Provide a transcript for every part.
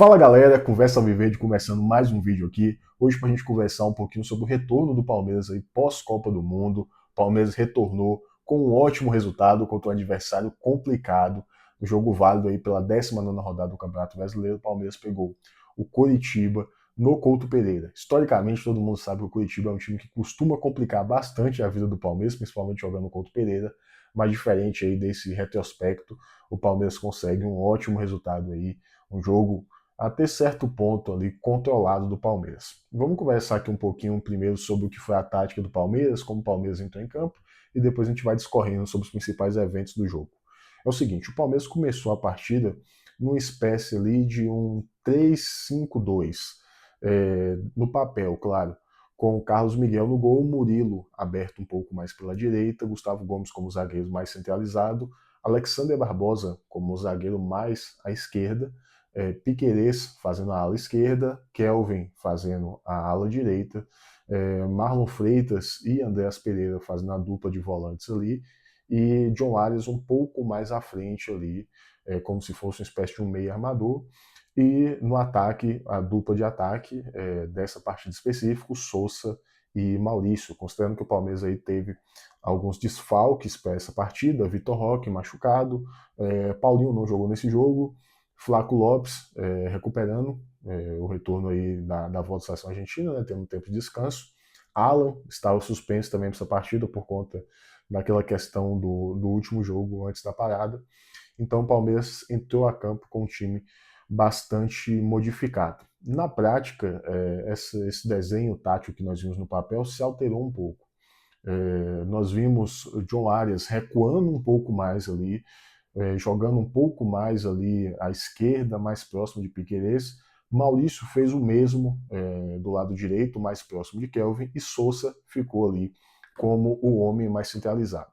Fala galera, Conversa Alviverde começando mais um vídeo aqui. Hoje para a gente conversar um pouquinho sobre o retorno do Palmeiras aí pós-Copa do Mundo. O Palmeiras retornou com um ótimo resultado contra um adversário complicado. Um jogo válido aí pela 19ª rodada do Campeonato Brasileiro. O Palmeiras pegou o Coritiba no Couto Pereira. Historicamente todo mundo sabe que o Coritiba é um time que costuma complicar bastante a vida do Palmeiras, principalmente jogando no Couto Pereira. Mas diferente aí desse retrospecto, o Palmeiras consegue um ótimo resultado aí, um jogo até certo ponto ali controlado do Palmeiras. Vamos conversar aqui um pouquinho primeiro sobre o que foi a tática do Palmeiras, como o Palmeiras entrou em campo, e depois a gente vai discorrendo sobre os principais eventos do jogo. É o seguinte, o Palmeiras começou a partida numa espécie ali de um 3-5-2, no papel, claro, com o Carlos Miguel no gol, o Murilo aberto um pouco mais pela direita, Gustavo Gomes como zagueiro mais centralizado, Alexander Barbosa como zagueiro mais à esquerda, Piquerez fazendo a ala esquerda, Kelvin fazendo a ala direita, Marlon Freitas e Andreas Pereira fazendo a dupla de volantes ali, e John Arias um pouco mais à frente ali, como se fosse uma espécie de um meio armador. E no ataque, a dupla de ataque dessa partida específica, Sousa e Maurício, considerando que o Palmeiras aí teve alguns desfalques para essa partida, Vitor Roque machucado, Paulinho não jogou nesse jogo, Flaco Lopes recuperando o retorno aí da volta da seleção argentina, né, tendo um tempo de descanso. Alan estava suspenso também para essa partida por conta daquela questão do último jogo antes da parada. Então o Palmeiras entrou a campo com um time bastante modificado. Na prática, esse desenho tático que nós vimos no papel se alterou um pouco. Nós vimos o John Arias recuando um pouco mais ali, jogando um pouco mais ali à esquerda, mais próximo de Piquerez. Maurício fez o mesmo do lado direito, mais próximo de Kelvin, e Sousa ficou ali como o homem mais centralizado.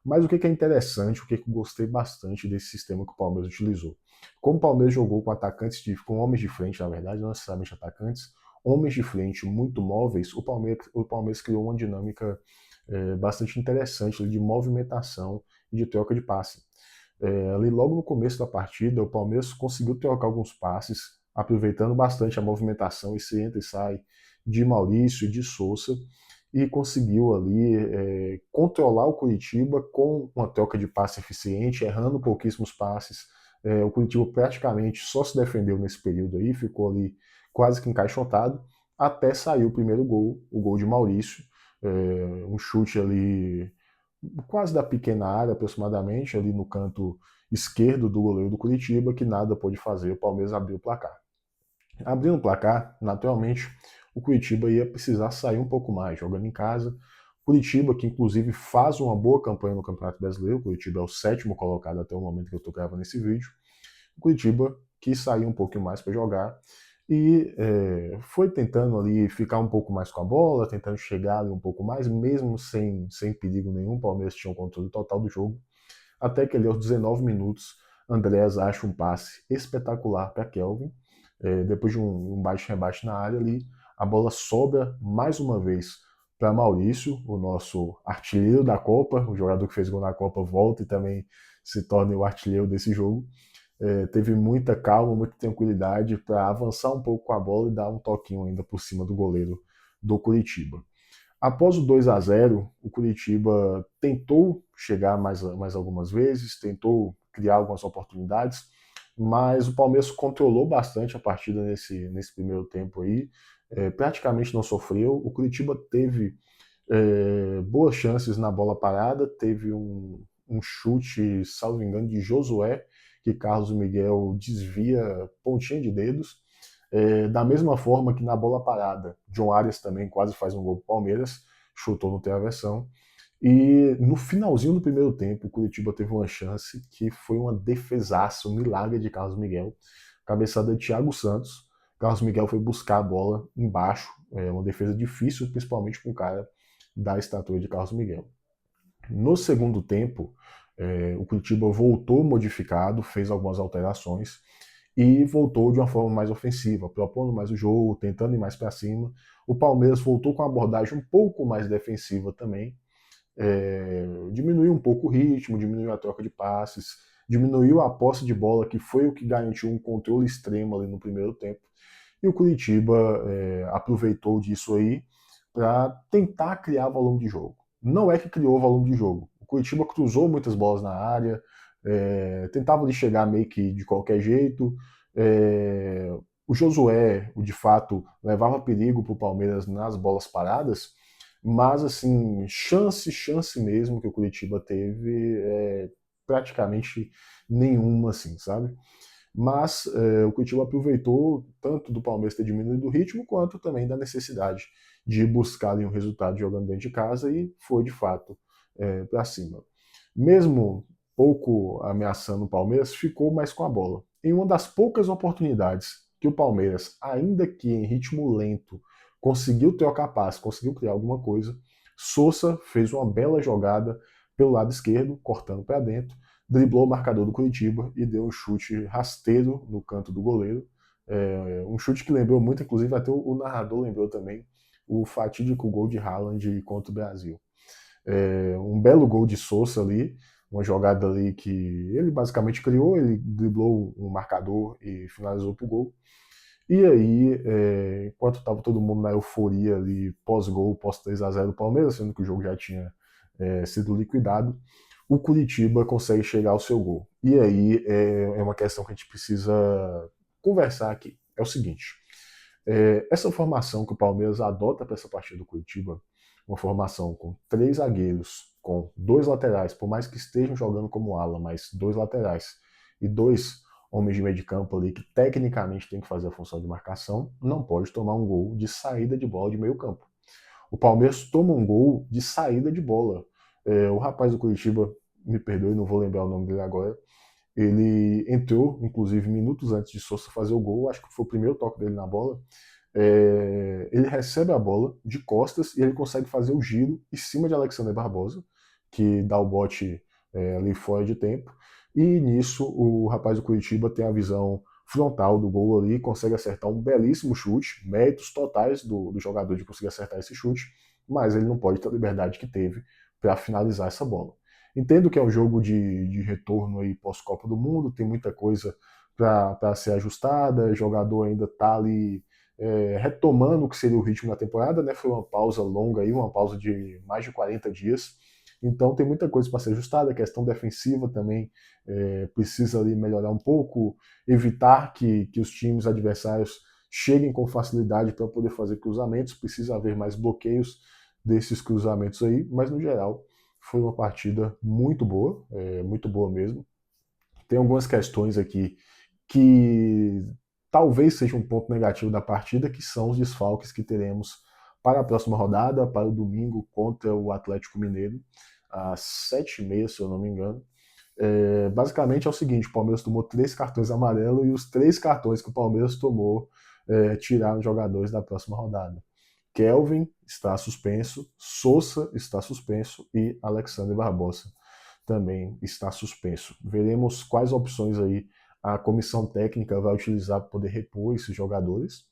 Mas o que é interessante, o que eu gostei bastante desse sistema que o Palmeiras utilizou? Como o Palmeiras jogou com atacantes, com homens de frente, na verdade, não necessariamente atacantes, homens de frente muito móveis, o Palmeiras criou uma dinâmica bastante interessante de movimentação e de troca de passe. Ali logo no começo da partida, o Palmeiras conseguiu trocar alguns passes, aproveitando bastante a movimentação, esse entra e sai de Maurício e de Sousa, e conseguiu ali controlar o Curitiba com uma troca de passe eficiente, errando pouquíssimos passes. O Curitiba praticamente só se defendeu nesse período aí, ficou ali quase que encaixotado, até sair o primeiro gol, o gol de Maurício, um chute ali quase da pequena área, aproximadamente, ali no canto esquerdo do goleiro do Curitiba, que nada pôde fazer, o Palmeiras abriu o placar. Abrindo o placar, naturalmente, o Curitiba ia precisar sair um pouco mais, jogando em casa. Curitiba, que inclusive faz uma boa campanha no Campeonato Brasileiro, o Curitiba é o 7º colocado até o momento que eu estou gravando esse vídeo. O Curitiba quis sair um pouquinho mais para jogar e foi tentando ali ficar um pouco mais com a bola, tentando chegar ali um pouco mais, mesmo sem perigo nenhum. O Palmeiras tinha o controle total do jogo, até que ali aos 19 minutos, Andréas acha um passe espetacular para Kelvin. Depois de um bate-rebate na área ali, a bola sobra mais uma vez para Maurício, o nosso artilheiro da Copa, o jogador que fez gol na Copa volta e também se torna o artilheiro desse jogo. Teve muita calma, muita tranquilidade para avançar um pouco com a bola e dar um toquinho ainda por cima do goleiro do Curitiba. Após o 2-0, o Curitiba tentou chegar mais algumas vezes, tentou criar algumas oportunidades, mas o Palmeiras controlou bastante a partida nesse primeiro tempo aí, praticamente não sofreu. O Curitiba teve boas chances na bola parada, teve um chute, salvo engano, de Josué, que Carlos Miguel desvia pontinha de dedos. Da mesma forma que na bola parada, John Arias também quase faz um gol pro Palmeiras, chutou no travessão. E no finalzinho do primeiro tempo, o Curitiba teve uma chance que foi uma defesaça, um milagre de Carlos Miguel, cabeçada de Thiago Santos. Carlos Miguel foi buscar a bola embaixo, uma defesa difícil, principalmente com o cara da estatura de Carlos Miguel. No segundo tempo, o Curitiba voltou modificado, fez algumas alterações e voltou de uma forma mais ofensiva, propondo mais o jogo, tentando ir mais para cima. O Palmeiras voltou com uma abordagem um pouco mais defensiva também, diminuiu um pouco o ritmo, diminuiu a troca de passes, diminuiu a posse de bola, que foi o que garantiu um controle extremo ali no primeiro tempo, e o Curitiba aproveitou disso aí para tentar criar volume de jogo. Não é que criou volume de jogo. O Curitiba cruzou muitas bolas na área, tentava ali chegar meio que de qualquer jeito. O Josué, de fato, levava perigo para o Palmeiras nas bolas paradas, mas assim, chance mesmo que o Curitiba teve, praticamente nenhuma, assim, sabe? Mas o Curitiba aproveitou tanto do Palmeiras ter diminuído o ritmo, quanto também da necessidade de buscar ali um resultado jogando dentro de casa, e foi de fato para cima. Mesmo pouco ameaçando o Palmeiras, ficou mais com a bola. Em uma das poucas oportunidades que o Palmeiras, ainda que em ritmo lento, conseguiu trocar passe, conseguiu criar alguma coisa, Sousa fez uma bela jogada pelo lado esquerdo, cortando para dentro, driblou o marcador do Curitiba e deu um chute rasteiro no canto do goleiro. Um chute que lembrou muito, inclusive até o narrador lembrou também, o fatídico gol de Haaland contra o Brasil. Um belo gol de Sousa ali, uma jogada ali que ele basicamente criou, ele driblou um marcador e finalizou pro gol. E aí, enquanto estava todo mundo na euforia ali, pós-gol, pós 3-0 do Palmeiras, sendo que o jogo já tinha sido liquidado, o Curitiba consegue chegar ao seu gol. E aí é uma questão que a gente precisa conversar aqui. É o seguinte: essa formação que o Palmeiras adota para essa partida do Curitiba, uma formação com 3 zagueiros, com 2 laterais, por mais que estejam jogando como ala, mas 2 laterais e 2 homens de meio de campo ali que tecnicamente tem que fazer a função de marcação, não pode tomar um gol de saída de bola de meio campo. O Palmeiras toma um gol de saída de bola. O rapaz do Curitiba, me perdoe, não vou lembrar o nome dele agora, ele entrou, inclusive, minutos antes de Sousa fazer o gol, acho que foi o primeiro toque dele na bola. Ele recebe a bola de costas e ele consegue fazer o giro em cima de Alexander Barbosa, que dá o bote ali fora de tempo. E nisso o rapaz do Curitiba tem a visão frontal do gol ali, consegue acertar um belíssimo chute, méritos totais do jogador de conseguir acertar esse chute, mas ele não pode ter a liberdade que teve para finalizar essa bola. Entendo que é um jogo de retorno aí pós-Copa do Mundo, tem muita coisa para ser ajustada, o jogador ainda está ali retomando o que seria o ritmo da temporada, né? Foi uma pausa longa aí, uma pausa de mais de 40 dias. Então tem muita coisa para ser ajustada, a questão defensiva também precisa ali melhorar um pouco, evitar que os times adversários cheguem com facilidade para poder fazer cruzamentos, precisa haver mais bloqueios desses cruzamentos aí, mas no geral foi uma partida muito boa mesmo. Tem algumas questões aqui que talvez seja um ponto negativo da partida, que são os desfalques que teremos para a próxima rodada, para o domingo contra o Atlético Mineiro, às 7h30, se eu não me engano. Basicamente é o seguinte: o Palmeiras tomou 3 cartões amarelos e os 3 cartões que o Palmeiras tomou tiraram jogadores da próxima rodada. Kelvin está suspenso, Sousa está suspenso e Alexander Barbosa também está suspenso. Veremos quais opções aí a comissão técnica vai utilizar para poder repor esses jogadores.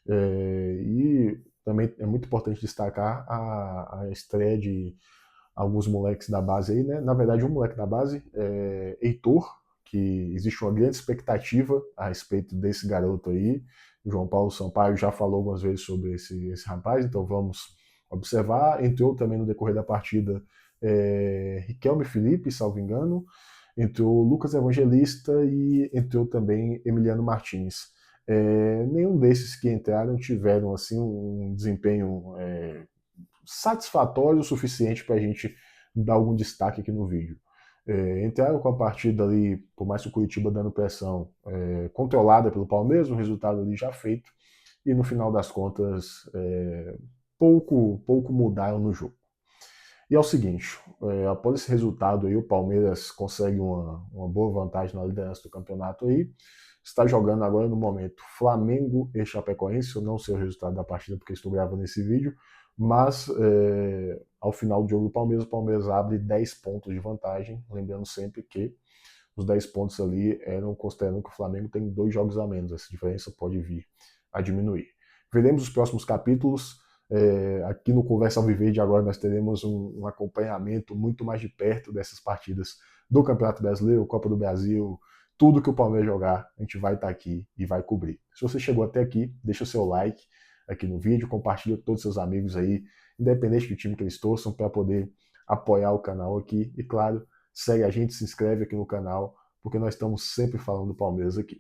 E também é muito importante destacar a estreia de alguns moleques da base aí, né? Na verdade, um moleque da base, Heitor, que existe uma grande expectativa a respeito desse garoto aí. O João Paulo Sampaio já falou algumas vezes sobre esse rapaz, então vamos observar. Entrou também no decorrer da partida Riquelme Felipe, salvo engano, entrou Lucas Evangelista e entrou também Emiliano Martins. Nenhum desses que entraram tiveram assim um desempenho satisfatório o suficiente para a gente dar algum destaque aqui no vídeo. Entraram com a partida ali, por mais que o Curitiba dando pressão, controlada pelo Palmeiras, um resultado ali já feito, e no final das contas, pouco mudaram no jogo. E é o seguinte: após esse resultado aí, o Palmeiras consegue uma boa vantagem na liderança do campeonato aí. Está jogando agora no momento Flamengo e Chapecoense. Eu não sei o resultado da partida porque estou gravando esse vídeo, mas ao final do jogo do Palmeiras, o Palmeiras abre 10 pontos de vantagem, lembrando sempre que os 10 pontos ali eram considerando que o Flamengo tem 2 jogos a menos. Essa diferença pode vir a diminuir. Veremos os próximos capítulos. Aqui no Conversa Alviverde agora nós teremos um acompanhamento muito mais de perto dessas partidas do Campeonato Brasileiro, Copa do Brasil, tudo que o Palmeiras jogar, a gente vai estar aqui e vai cobrir. Se você chegou até aqui, deixa o seu like aqui no vídeo, compartilha com todos os seus amigos aí, independente do time que eles torçam, para poder apoiar o canal aqui. E claro, segue a gente, se inscreve aqui no canal, porque nós estamos sempre falando do Palmeiras aqui.